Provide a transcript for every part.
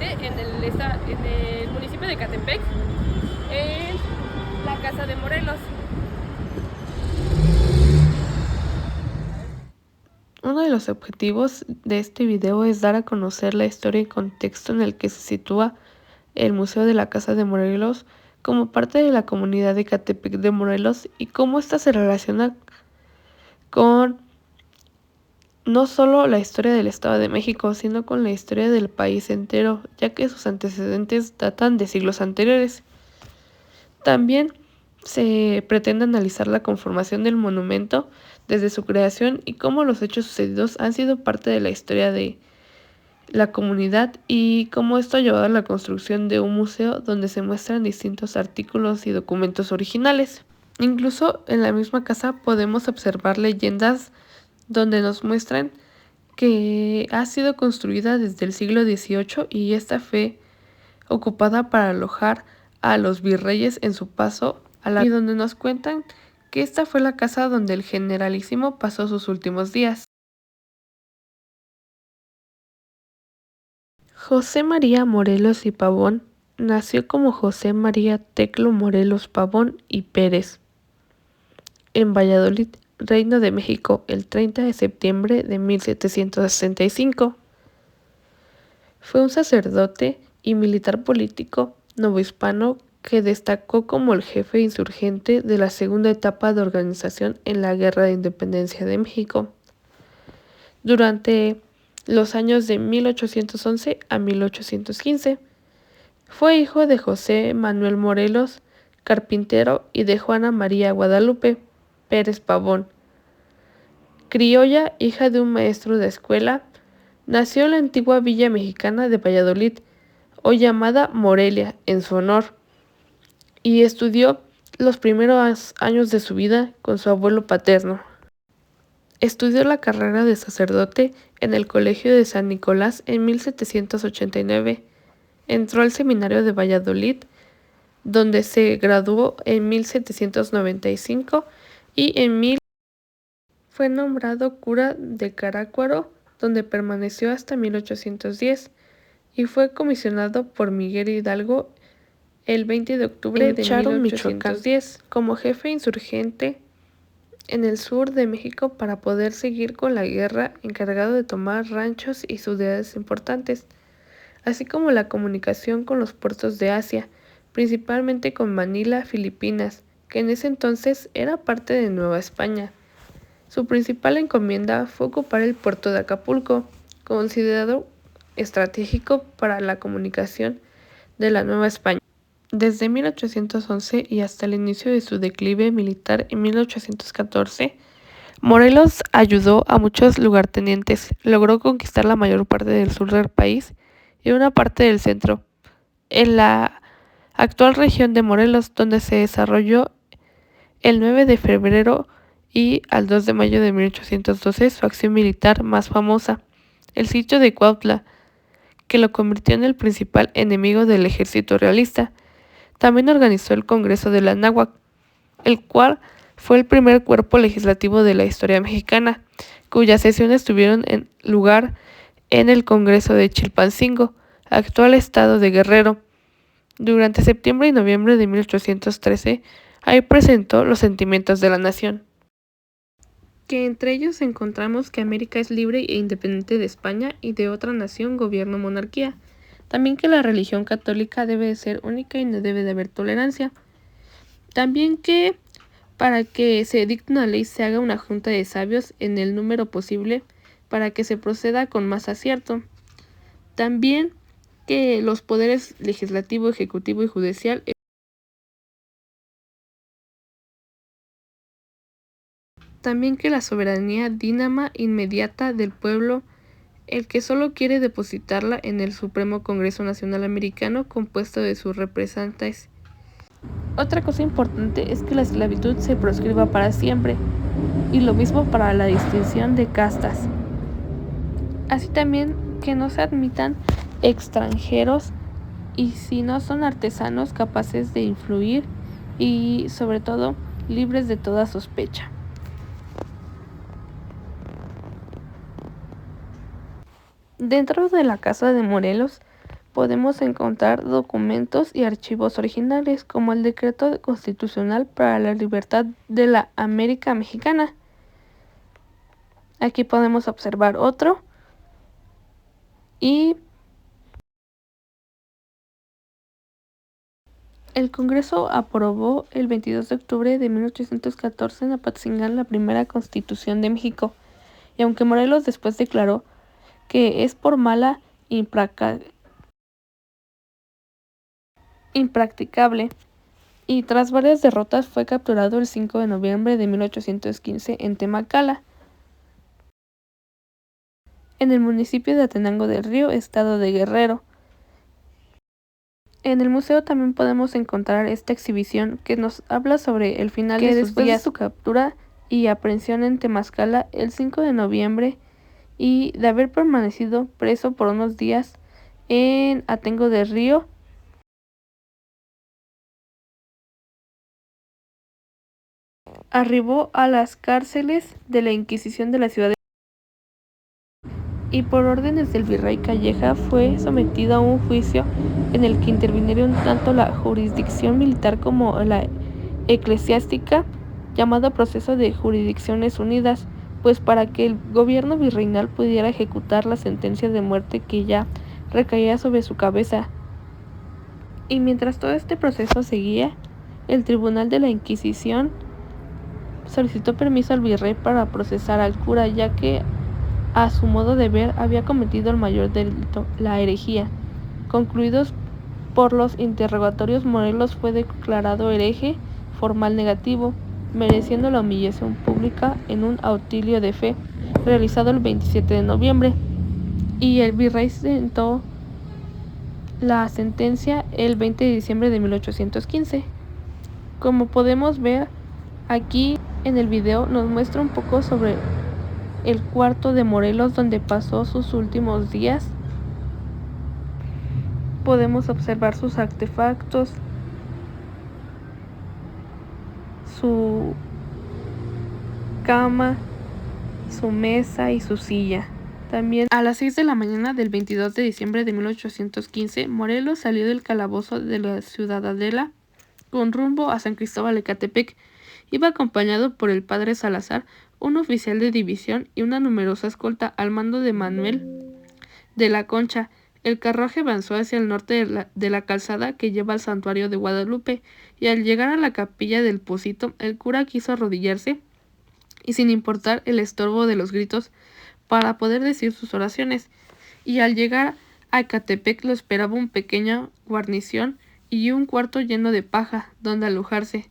actualmente en el municipio de Ecatepec, en la Casa de Morelos. Uno de los objetivos de este video es dar a conocer la historia y contexto en el que se sitúa el Museo de la Casa de Morelos como parte de la comunidad de Ecatepec de Morelos y cómo ésta se relaciona con no solo la historia del Estado de México, sino con la historia del país entero, ya que sus antecedentes datan de siglos anteriores. También se pretende analizar la conformación del monumento desde su creación y cómo los hechos sucedidos han sido parte de la historia de la comunidad y cómo esto ha llevado a la construcción de un museo donde se muestran distintos artículos y documentos originales. Incluso en la misma casa podemos observar leyendas donde nos muestran que ha sido construida desde el siglo XVIII y esta fue ocupada para alojar a los virreyes en su paso a la y donde nos cuentan que esta fue la casa donde el generalísimo pasó sus últimos días. José María Morelos y Pavón nació como José María Teclo Morelos Pavón y Pérez en Valladolid, Reino de México, el 30 de septiembre de 1765. Fue un sacerdote y militar político novohispano que destacó como el jefe insurgente de la segunda etapa de organización en la Guerra de Independencia de México, durante los años de 1811 a 1815. Fue hijo de José Manuel Morelos, carpintero, y de Juana María Guadalupe Pérez Pavón, criolla, hija de un maestro de escuela. Nació en la antigua villa mexicana de Valladolid, hoy llamada Morelia, en su honor, y estudió los primeros años de su vida con su abuelo paterno. Estudió la carrera de sacerdote en el Colegio de San Nicolás en 1789. Entró al seminario de Valladolid, donde se graduó en 1795 y en 1000 fue nombrado cura de Carácuaro, donde permaneció hasta 1810 y fue comisionado por Miguel Hidalgo el 20 de octubre de 1810 como jefe insurgente en el sur de México para poder seguir con la guerra, encargado de tomar ranchos y ciudades importantes, así como la comunicación con los puertos de Asia, principalmente con Manila, Filipinas, que en ese entonces era parte de Nueva España. Su principal encomienda fue ocupar el puerto de Acapulco, considerado estratégico para la comunicación de la Nueva España. Desde 1811 y hasta el inicio de su declive militar en 1814, Morelos ayudó a muchos lugartenientes, logró conquistar la mayor parte del sur del país y una parte del centro, en la actual región de Morelos, donde se desarrolló el 9 de febrero y al 2 de mayo de 1812 su acción militar más famosa, el sitio de Cuautla, que lo convirtió en el principal enemigo del ejército realista. También organizó el Congreso de la Náhuac, el cual fue el primer cuerpo legislativo de la historia mexicana, cuyas sesiones tuvieron lugar en el Congreso de Chilpancingo, actual estado de Guerrero. Durante septiembre y noviembre de 1813, ahí presentó los sentimientos de la nación, que entre ellos encontramos que América es libre e independiente de España y de otra nación, gobierno, monarquía. También que la religión católica debe de ser única y no debe de haber tolerancia. También que para que se dicte una ley se haga una junta de sabios en el número posible para que se proceda con más acierto. También que los poderes legislativo, ejecutivo y judicial también que la soberanía dínama inmediata del pueblo, el que solo quiere depositarla en el Supremo Congreso Nacional Americano compuesto de sus representantes. Otra cosa importante es que la esclavitud se proscriba para siempre, y lo mismo para la distinción de castas. Así también que no se admitan extranjeros y si no son artesanos capaces de influir y sobre todo libres de toda sospecha. Dentro de la Casa de Morelos podemos encontrar documentos y archivos originales, como el Decreto Constitucional para la Libertad de la América Mexicana. Aquí podemos observar otro. Y el Congreso aprobó el 22 de octubre de 1814 en Apatzingán la primera Constitución de México. Y aunque Morelos después declaró que es por mala impracticable, y tras varias derrotas fue capturado el 5 de noviembre de 1815 en Temacala, en el municipio de Atenango del Río, estado de Guerrero. En el museo también podemos encontrar esta exhibición que nos habla sobre el final de sus días, su captura y aprehensión en Temascala el 5 de noviembre y de haber permanecido preso por unos días en Atenango del Río. Arribó a las cárceles de la Inquisición de la ciudad y por órdenes del virrey Calleja fue sometido a un juicio en el que intervinieron tanto la jurisdicción militar como la eclesiástica, llamado Proceso de Jurisdicciones Unidas, pues para que el gobierno virreinal pudiera ejecutar la sentencia de muerte que ya recaía sobre su cabeza. Y mientras todo este proceso seguía, el Tribunal de la Inquisición solicitó permiso al virrey para procesar al cura, ya que a su modo de ver había cometido el mayor delito, la herejía. Concluidos por los interrogatorios, Morelos fue declarado hereje formal negativo, mereciendo la humillación pública en un autilio de fe realizado el 27 de noviembre, y el virrey sentó la sentencia el 20 de diciembre de 1815. Como podemos ver aquí en el video, nos muestra un poco sobre el cuarto de Morelos donde pasó sus últimos días. Podemos observar sus artefactos, su cama, su mesa y su silla. También a las 6 de la mañana del 22 de diciembre de 1815, Morelos salió del calabozo de la Ciudadela con rumbo a San Cristóbal de Catepec. Iba acompañado por el padre Salazar, un oficial de división y una numerosa escolta al mando de Manuel de la Concha. El carruaje avanzó hacia el norte de la calzada que lleva al santuario de Guadalupe, y al llegar a la capilla del Pocito, el cura quiso arrodillarse y sin importar el estorbo de los gritos para poder decir sus oraciones. Y al llegar a Catepec lo esperaba una pequeña guarnición y un cuarto lleno de paja donde alojarse.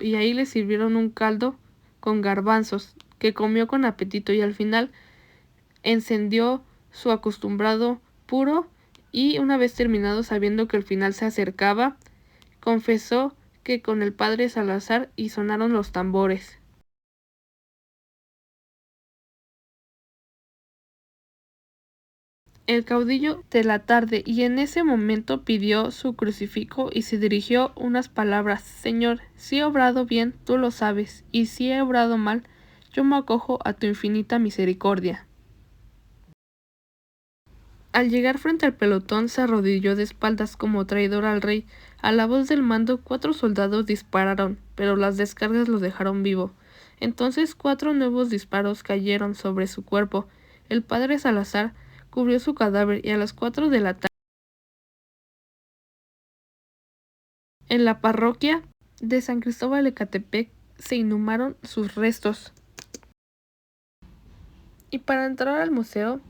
Y ahí le sirvieron un caldo con garbanzos, que comió con apetito, y al final encendió su acostumbrado puro, y una vez terminado, sabiendo que el final se acercaba, confesó que con el padre Salazar, y sonaron los tambores. El caudillo de la tarde, y en ese momento pidió su crucifijo y se dirigió unas palabras: Señor, si he obrado bien, tú lo sabes, y si he obrado mal, yo me acojo a tu infinita misericordia. Al llegar frente al pelotón, se arrodilló de espaldas como traidor al rey. A la voz del mando, 4 soldados dispararon, pero las descargas lo dejaron vivo. Entonces 4 nuevos disparos cayeron sobre su cuerpo. El padre Salazar cubrió su cadáver, y a las 4 de la tarde, en la parroquia de San Cristóbal de Catepec, se inhumaron sus restos. Y para entrar al museo,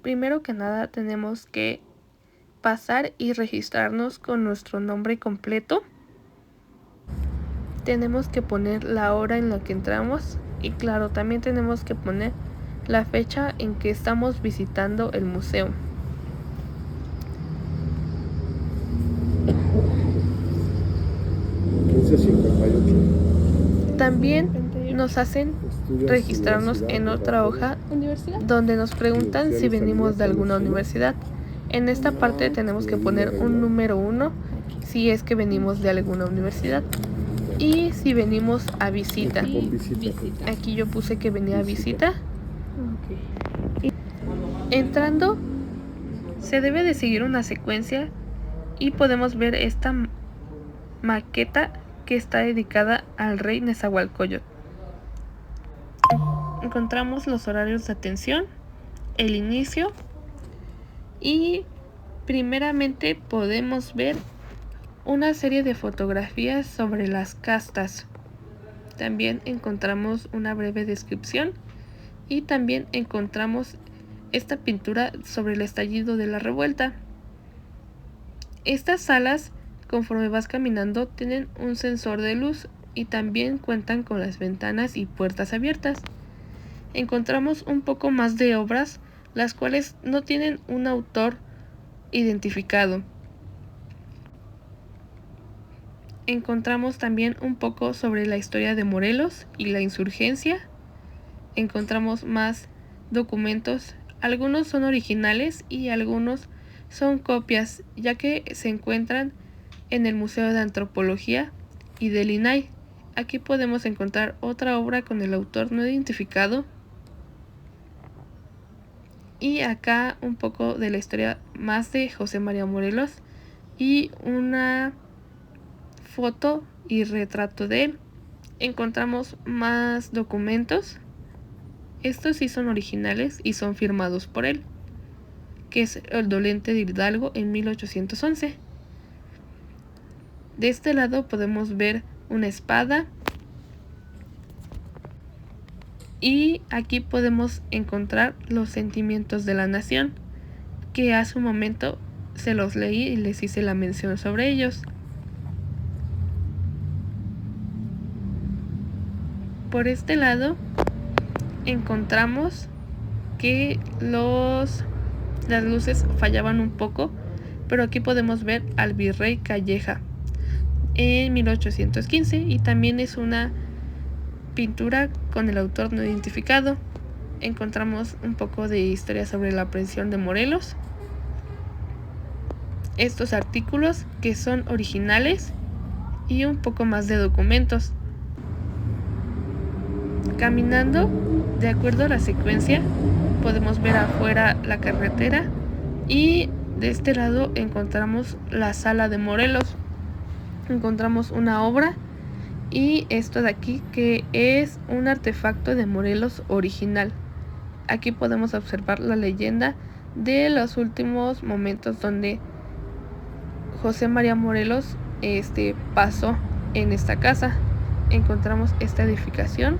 primero que nada tenemos que pasar y registrarnos con nuestro nombre completo. Tenemos que poner la hora en la que entramos, y claro, también tenemos que poner la fecha en que estamos visitando el museo. También nos hacen registrarnos en otra hoja donde nos preguntan si venimos de alguna universidad. En esta parte tenemos que poner un número 1 si es que venimos de alguna universidad, y si venimos a visita. Aquí yo puse que venía a visita. Entrando Se debe de seguir una secuencia y podemos ver esta maqueta que está dedicada al rey Nezahualcóyotl. Encontramos los horarios de atención, el inicio y primeramente podemos ver una serie de fotografías sobre las castas. También encontramos una breve descripción y también encontramos esta pintura sobre el estallido de la revuelta. Estas salas, conforme vas caminando, tienen un sensor de luz y también cuentan con las ventanas y puertas abiertas. Encontramos un poco más de obras, las cuales no tienen un autor identificado. Encontramos también un poco sobre la historia de Morelos y la insurgencia. Encontramos más documentos, algunos son originales y algunos son copias, ya que se encuentran en el Museo de Antropología y del INAI. Aquí podemos encontrar otra obra con el autor no identificado. Y acá un poco de la historia más de José María Morelos y una foto y retrato de él. Encontramos más documentos. Estos sí son originales y son firmados por él, que es el dolente de Hidalgo en 1811. De este lado podemos ver una espada y aquí podemos encontrar los sentimientos de la nación, que hace un momento se los leí y les hice la mención sobre ellos. Por este lado encontramos que las luces fallaban un poco, pero aquí podemos ver al virrey Calleja en 1815 y también es una pintura con el autor no identificado. Encontramos un poco de historia sobre la aprehensión de Morelos. Estos artículos que son originales y un poco más de documentos. Caminando de acuerdo a la secuencia podemos ver afuera la carretera y de este lado encontramos la sala de Morelos. Encontramos una obra y esto de aquí que es un artefacto de Morelos original. Aquí podemos observar la leyenda de los últimos momentos donde José María Morelos pasó en esta casa. Encontramos esta edificación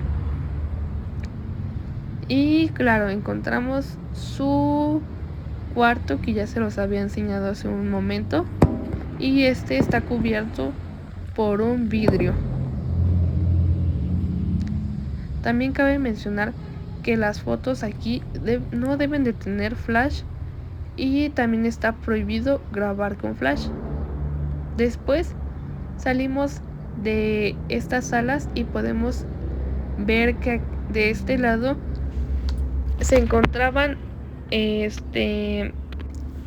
y claro, encontramos su cuarto que ya se los había enseñado hace un momento y está cubierto por un vidrio. También cabe mencionar que las fotos aquí no deben de tener flash y también está prohibido grabar con flash. Después salimos de estas salas y podemos ver que de este lado se encontraban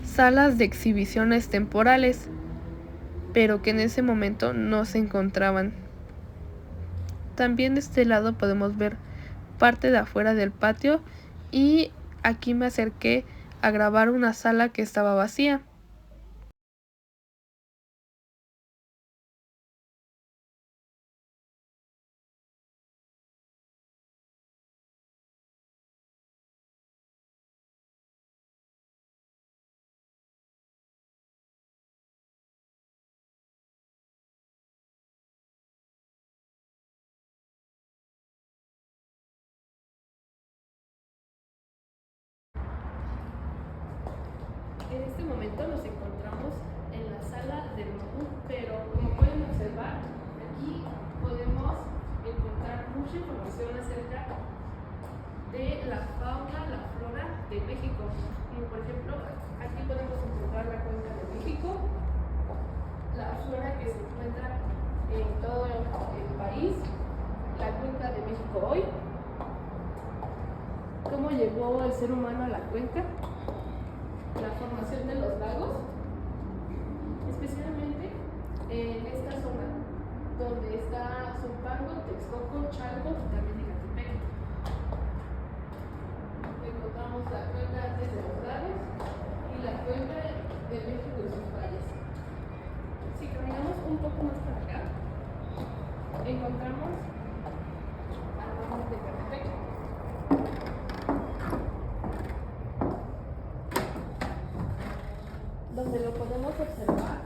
salas de exhibiciones temporales, pero que en ese momento no se encontraban. También de este lado podemos ver parte de afuera del patio y aquí me acerqué a grabar una sala que estaba vacía. En este momento nos encontramos en la sala del MAPU, pero como pueden observar, aquí podemos encontrar mucha información acerca de la fauna, la flora de México. Como por ejemplo, aquí podemos encontrar la cuenca de México, la flora que se encuentra en todo el país, la cuenca de México hoy, cómo llegó el ser humano a la cuenca, la formación de los lagos, especialmente en esta zona donde está Zumpango, Texcoco, Chalco y también Ecatepec. Encontramos la cuenca antes de los lagos y la cuenca donde lo podemos observar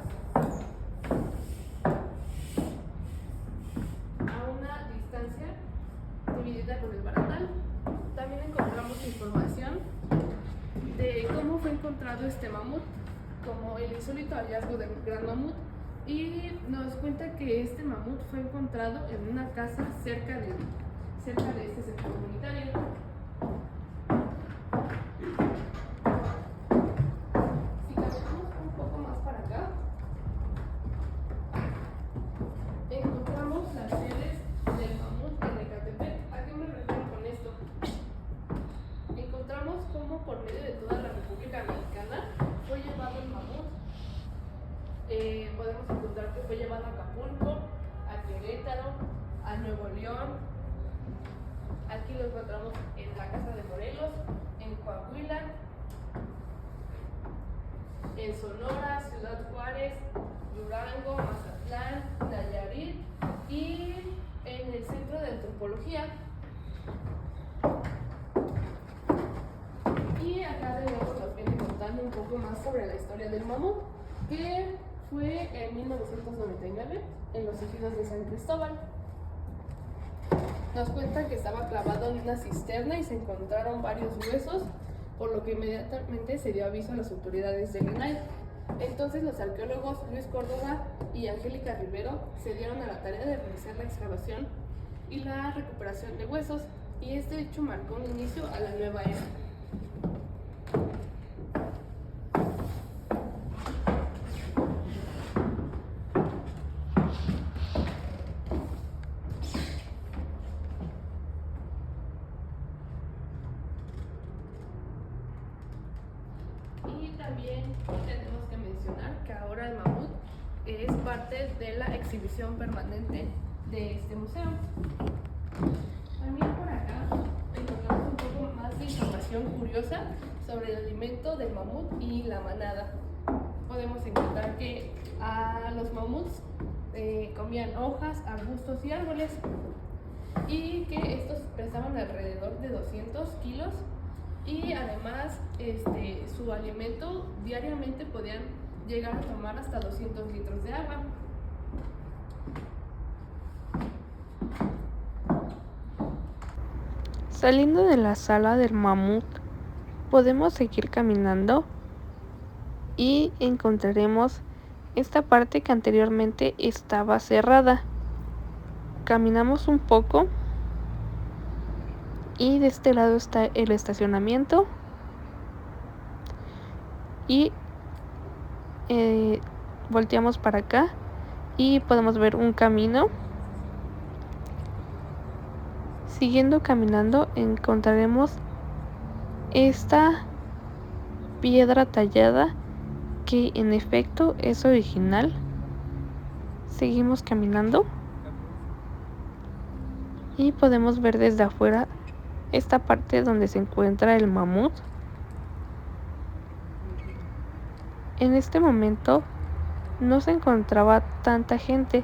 a una distancia dividida por el barandal. También encontramos información de cómo fue encontrado este mamut, como el insólito hallazgo del gran mamut, y nos cuenta que este mamut fue encontrado en una casa cerca de este centro comunitario. Si caminamos un poco más para acá, encontramos las sedes del mamut en Ecatepec. ¿A qué me refiero con esto? Encontramos cómo por medio de toda la República Mexicana fue llevado el mamut. Podemos encontrar que fue llevado a Acapulco, a Querétaro, a Nuevo León. Aquí lo encontramos en la casa de Morelos, en Coahuila, en Sonora, Ciudad Juárez, Durango, Mazatlán, Nayarit y en el Centro de Antropología. Y acá de nuevo nos viene contando un poco más sobre la historia del mamut, que fue en 1999 en los ejidos de San Cristóbal. Nos cuentan que estaba clavado en una cisterna y se encontraron varios huesos, por lo que inmediatamente se dio aviso a las autoridades del INAI. Entonces los arqueólogos Luis Córdoba y Angélica Rivero se dieron a la tarea de realizar la excavación y la recuperación de huesos, y este hecho marcó un inicio a la nueva era. También tenemos que mencionar que ahora el mamut es parte de la exhibición permanente de este museo. También por acá encontramos un poco más de información curiosa sobre el alimento del mamut y la manada. Podemos encontrar que a los mamuts comían hojas, arbustos y árboles, y que estos pesaban alrededor de 200 kilos. Y además su alimento diariamente podían llegar a tomar hasta 200 litros de agua. Saliendo de la sala del mamut, podemos seguir caminando y encontraremos esta parte que anteriormente estaba cerrada. Caminamos un poco y de este lado está el estacionamiento, y volteamos para acá y podemos ver un camino. Siguiendo caminando encontraremos esta piedra tallada que en efecto es original. Seguimos caminando y podemos ver desde afuera esta parte donde se encuentra el mamut. En este momento no se encontraba tanta gente,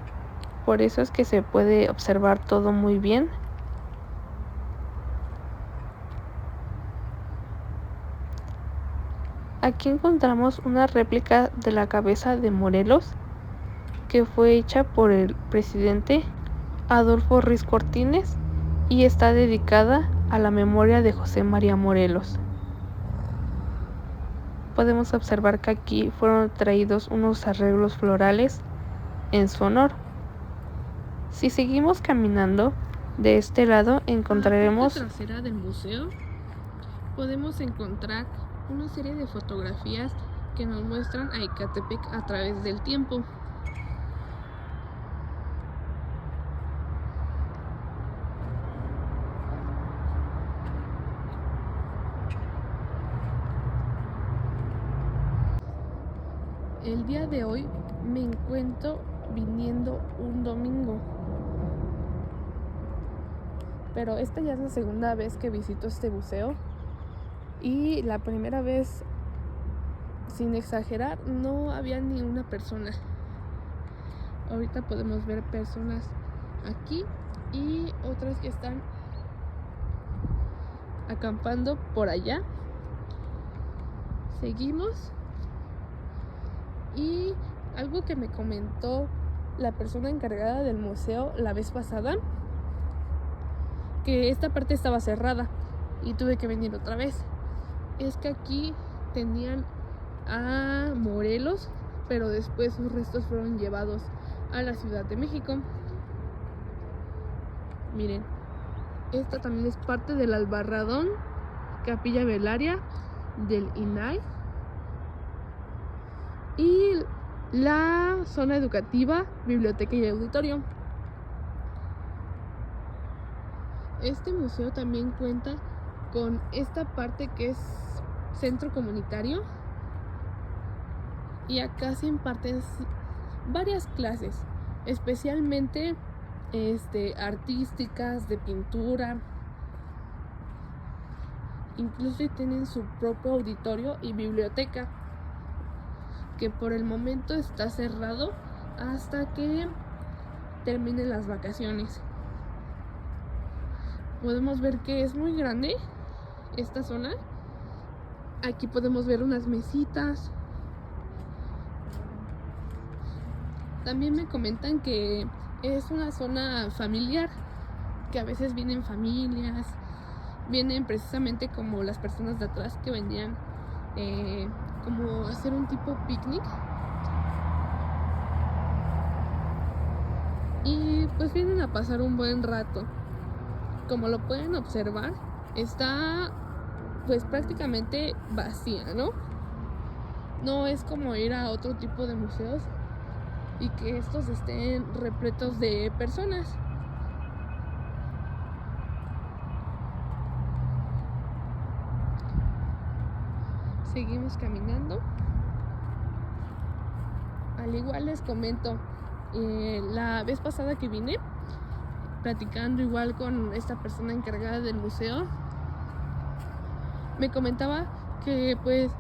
por eso es que se puede observar todo muy bien. Aquí encontramos una réplica de la cabeza de Morelos, que fue hecha por el presidente Adolfo Ruiz Cortines y está dedicada a la memoria de José María Morelos. Podemos observar que aquí fueron traídos unos arreglos florales en su honor. Si seguimos caminando, de este lado encontraremos en la parte trasera del museo. Podemos encontrar una serie de fotografías que nos muestran a Ecatepec a través del tiempo. El día de hoy me encuentro viniendo un domingo, pero esta ya es la segunda vez que visito este museo, y la primera vez, sin exagerar, no había ni una persona. Ahorita podemos ver personas aquí y otras que están acampando por allá. Seguimos Y algo que me comentó la persona encargada del museo la vez pasada, que esta parte estaba cerrada y tuve que venir otra vez, es que aquí tenían a Morelos, pero después sus restos fueron llevados a la Ciudad de México. Miren, esta también es parte del Albarradón, Capilla Velaria del INAH y la zona educativa, biblioteca y auditorio. Este museo también cuenta con esta parte que es centro comunitario, y acá se imparten varias clases, especialmente artísticas, de pintura. Incluso tienen su propio auditorio y biblioteca, que por el momento está cerrado hasta que terminen las vacaciones. Podemos ver que es muy grande esta zona. Aquí podemos ver unas mesitas. También me comentan que es una zona familiar, que a veces vienen familias, vienen precisamente como las personas de atrás que venían como hacer un tipo picnic, y pues vienen a pasar un buen rato. Como lo pueden observar, está pues prácticamente vacía, ¿no? No es como ir a otro tipo de museos y que estos estén repletos de personas. Seguimos caminando. Al igual les comento, la vez pasada que vine, platicando igual con esta persona encargada del museo, me comentaba que pues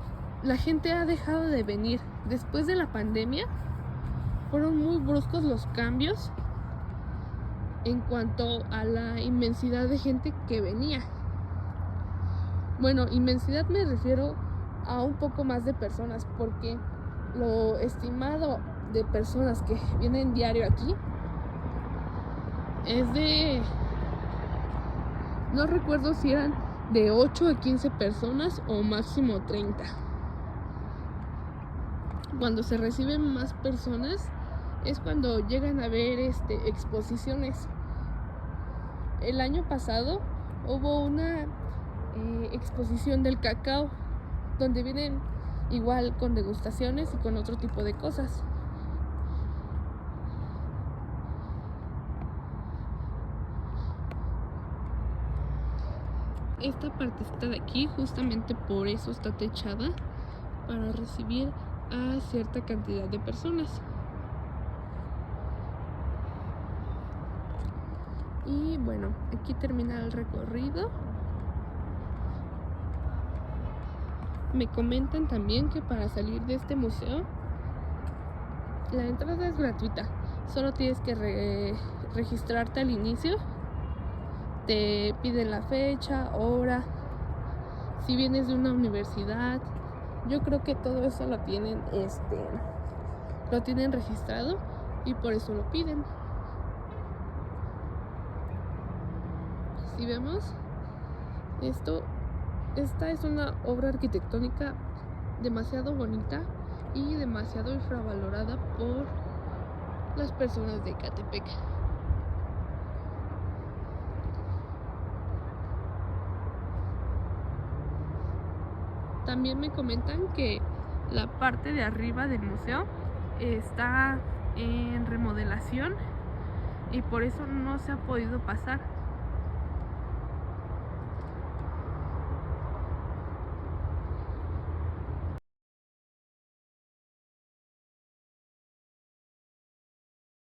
la gente ha dejado de venir. Después de la pandemia fueron muy bruscos los cambios en cuanto a la inmensidad de gente que venía. Bueno, inmensidad me refiero a un poco más de personas, porque lo estimado de personas que vienen diario aquí es de, no recuerdo si eran de 8 a 15 personas o máximo 30. Cuando se reciben más personas es cuando llegan a ver exposiciones. El año pasado hubo una exposición del cacao, donde vienen igual con degustaciones y con otro tipo de cosas. Esta partecita de aquí justamente por eso está techada, para recibir a cierta cantidad de personas. Y bueno, aquí termina el recorrido. Me comentan también que para salir de este museo la entrada es gratuita. Solo tienes que registrarte al inicio. Te piden la fecha, hora, si vienes de una universidad. Yo creo que todo eso lo tienen registrado y por eso lo piden. Si vemos esta es una obra arquitectónica demasiado bonita y demasiado infravalorada por las personas de Ecatepec. También me comentan que la parte de arriba del museo está en remodelación y por eso no se ha podido pasar.